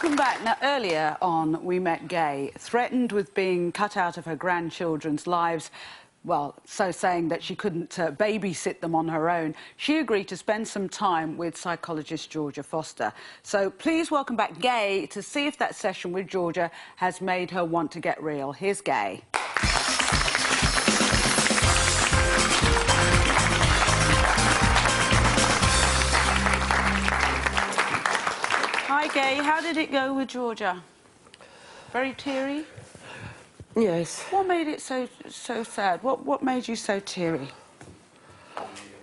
Welcome back. Now, earlier on, we met Gay, threatened with being cut out of her grandchildren's lives. Well, so saying that she couldn't babysit them on her own. She agreed to spend some time with psychologist Georgia Foster. So please welcome back Gay to see if that session with Georgia has made her want to get real. Here's Gay. Hi, Gay. How did it go with Georgia? Very teary? Yes. What made it so sad? What made you so teary?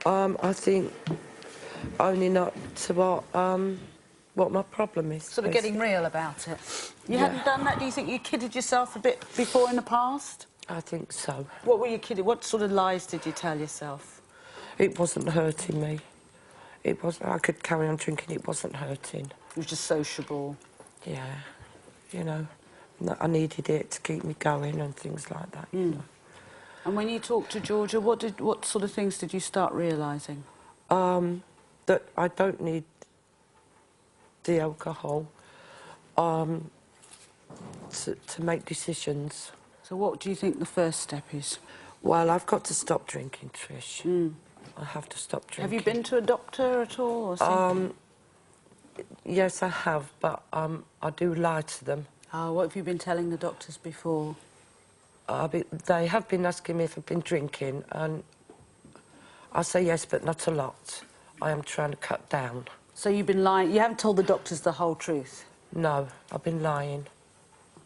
I think owning up to what my problem is. Sort of getting real about it. You Yeah. hadn't done that? Do you think you kidded yourself a bit before in the past? I think so. What were you kidding? What sort of lies did you tell yourself? It wasn't hurting me. It wasn't. I could carry on drinking. It wasn't hurting. It was just sociable. Yeah. You know, I needed it to keep me going and things like that. You know. And when you talked to Georgia, what sort of things did you start realising? That I don't need the alcohol to make decisions. So what do you think the first step is? Well, I've got to stop drinking, Trish. I have to stop drinking. Have you been to a doctor at all? Or something? Yes, I have, but I do lie to them. Oh, what have you been telling the doctors before? They have been asking me if I've been drinking, and I say yes, but not a lot. I am trying to cut down. So you've been lying? You haven't told the doctors the whole truth? No, I've been lying.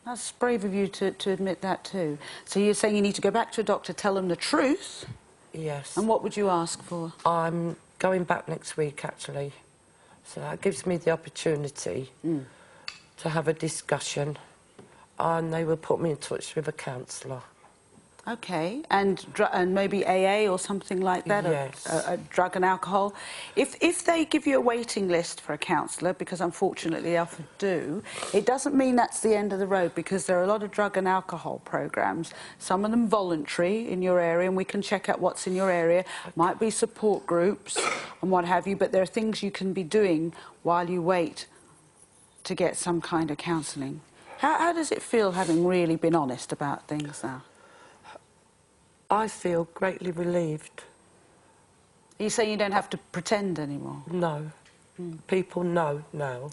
That's brave of you to admit that too. So you're saying you need to go back to a doctor, tell them the truth? Yes. And what would you ask for? I'm going back next week, actually. So that gives me the opportunity to have a discussion, and they will put me in touch with a counsellor. OK. And maybe AA or something like that? Yes. A drug and alcohol. If they give you a waiting list for a counsellor, because unfortunately they often do, it doesn't mean that's the end of the road, because there are a lot of drug and alcohol programmes, some of them voluntary in your area, and we can check out what's in your area. Might be support groups and what have you, but there are things you can be doing while you wait to get some kind of counselling. How does it feel having really been honest about things now? I feel greatly relieved. Are you saying you don't have to pretend anymore? No. People know now,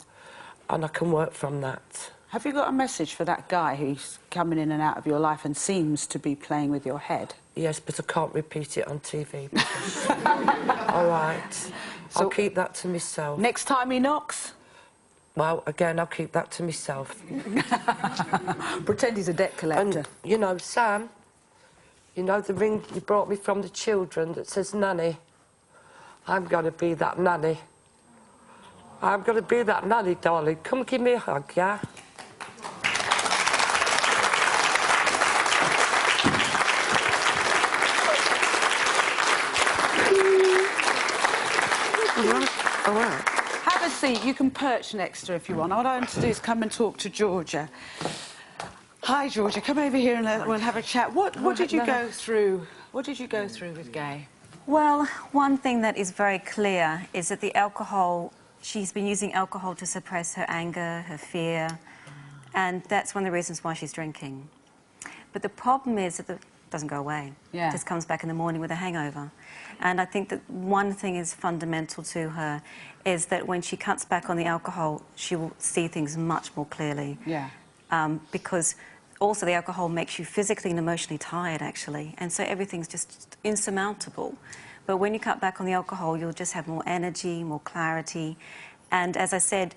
and I can work from that. Have you got a message for that guy who's coming in and out of your life and seems to be playing with your head? Yes, but I can't repeat it on TV. All right. So I'll keep that to myself. Next time he knocks? Well, again, I'll keep that to myself. Pretend he's a debt collector. And, you know, Sam, you know the ring you brought me from the children that says nanny? I'm going to be that nanny. I'm going to be that nanny, darling. Come give me a hug, yeah? All right. Have a seat. You can perch next to her if you want. What I want to do is come and talk to Georgia. Hi, Georgia. Come over here and we'll have a chat. What did you go through? What did you go through with Gay? Well, one thing that is very clear is that the alcohol, she's been using alcohol to suppress her anger, her fear, and that's one of the reasons why she's drinking. But the problem is that it doesn't go away. Yeah. It just comes back in the morning with a hangover. And I think that one thing is fundamental to her is that when she cuts back on the alcohol, she will see things much more clearly. Yeah. Because also the alcohol makes you physically and emotionally tired, actually, and so everything's just insurmountable. But when you cut back on the alcohol, you'll just have more energy, more clarity. And as I said,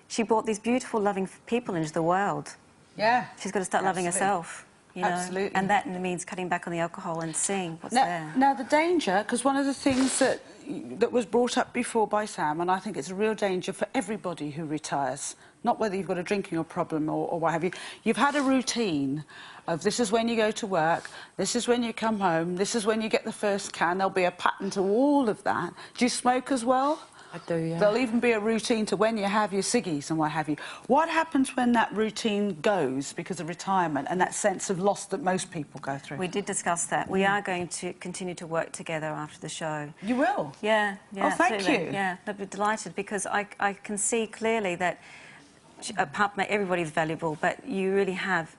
she brought these beautiful, loving people into the world. Yeah. She's got to start loving herself. You know? Absolutely. And that means cutting back on the alcohol and seeing what's there. Now, the danger, because one of the things that was brought up before by Sam, and I think it's a real danger for everybody who retires, not whether you've got a drinking problem or what have you, you've had a routine of this is when you go to work, this is when you come home, this is when you get the first can, there'll be a pattern to all of that. Do you smoke as well? I do, yeah. There'll even be a routine to when you have your ciggies and what have you. What happens when that routine goes because of retirement and that sense of loss that most people go through? We did discuss that. We are going to continue to work together after the show. You will? Yeah, Oh, thank absolutely. you. Yeah, I'd be delighted because I can see clearly that apart from everybody's valuable, but you really have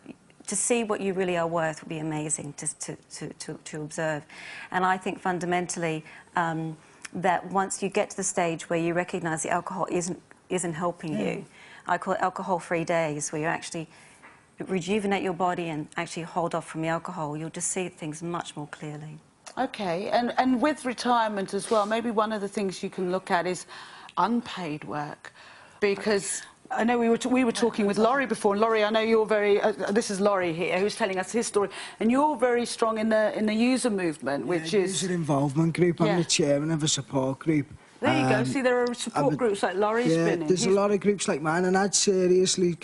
to see what you really are worth would be amazing to observe. And I think fundamentally that once you get to the stage where you recognise the alcohol isn't helping you, I call it alcohol-free days, where you actually rejuvenate your body and actually hold off from the alcohol, you'll just see things much more clearly. Okay, and with retirement as well, maybe one of the things you can look at is unpaid work, because I know we were talking with Laurie before, and Laurie, I know you're very. This is Laurie here, who's telling us his story, and you're very strong in the user movement, which is user involvement group. I'm the chairman of a support group. There you go. See, there are support groups like Laurie's been in. There's a lot of groups like mine, and I'd seriously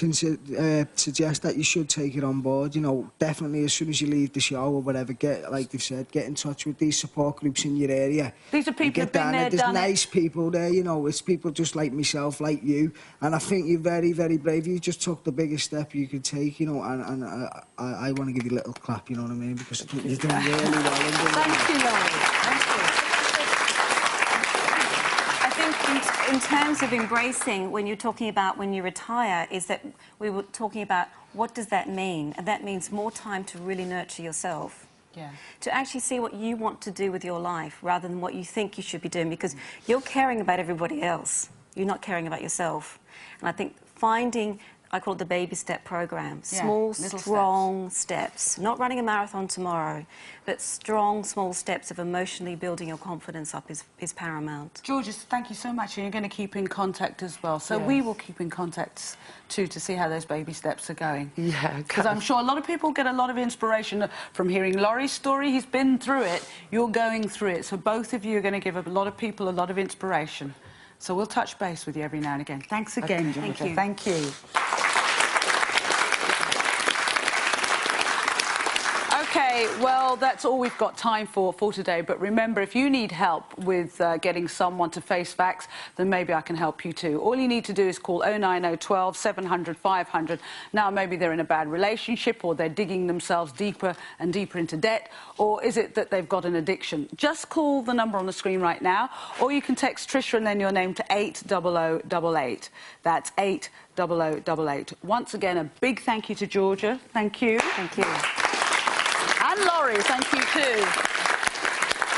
suggest that you should take it on board. You know, definitely as soon as you leave the show or whatever, like they've said, get in touch with these support groups in your area. These are people who've been there, There's done nice people there, you know. It's people just like myself, like you, and I think you're very, very brave. You just took the biggest step you could take, you know, and I want to give you a little clap, you know what I mean, because I think you're doing really well. Thank you, Laurie. Thank you. In terms of embracing, when you're talking about when you retire, is that we were talking about what does that mean? And that means more time to really nurture yourself. Yeah. To actually see what you want to do with your life rather than what you think you should be doing, because you're caring about everybody else. You're not caring about yourself. And I think finding, I call it the baby step program. Small, strong steps. Not running a marathon tomorrow, but strong, small steps of emotionally building your confidence up is paramount. Georges, thank you so much. And you're going to keep in contact as well. So we will keep in contact too to see how those baby steps are going. Yeah. Because I'm sure a lot of people get a lot of inspiration from hearing Laurie's story. He's been through it. You're going through it. So both of you are going to give a lot of people a lot of inspiration. So we'll touch base with you every now and again. Thanks again, Georgia. Thank you. Okay, well, that's all we've got time for today. But remember, if you need help with getting someone to face facts, then maybe I can help you too. All you need to do is call 09012 700 500. Now, maybe they're in a bad relationship, or they're digging themselves deeper and deeper into debt, or is it that they've got an addiction? Just call the number on the screen right now, or you can text Trisha and then your name to 80088. That's 80088. Once again, a big thank you to Georgia. Thank you. Thank you. And Laurie, thank you too.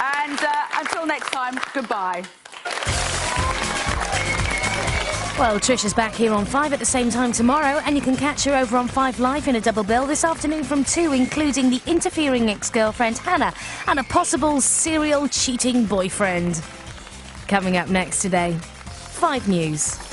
And until next time, goodbye. Well, Trisha's back here on 5 at the same time tomorrow, and you can catch her over on 5 Live in a double bill this afternoon from 2, including the interfering ex-girlfriend Hannah and a possible serial cheating boyfriend. Coming up next today, 5 News.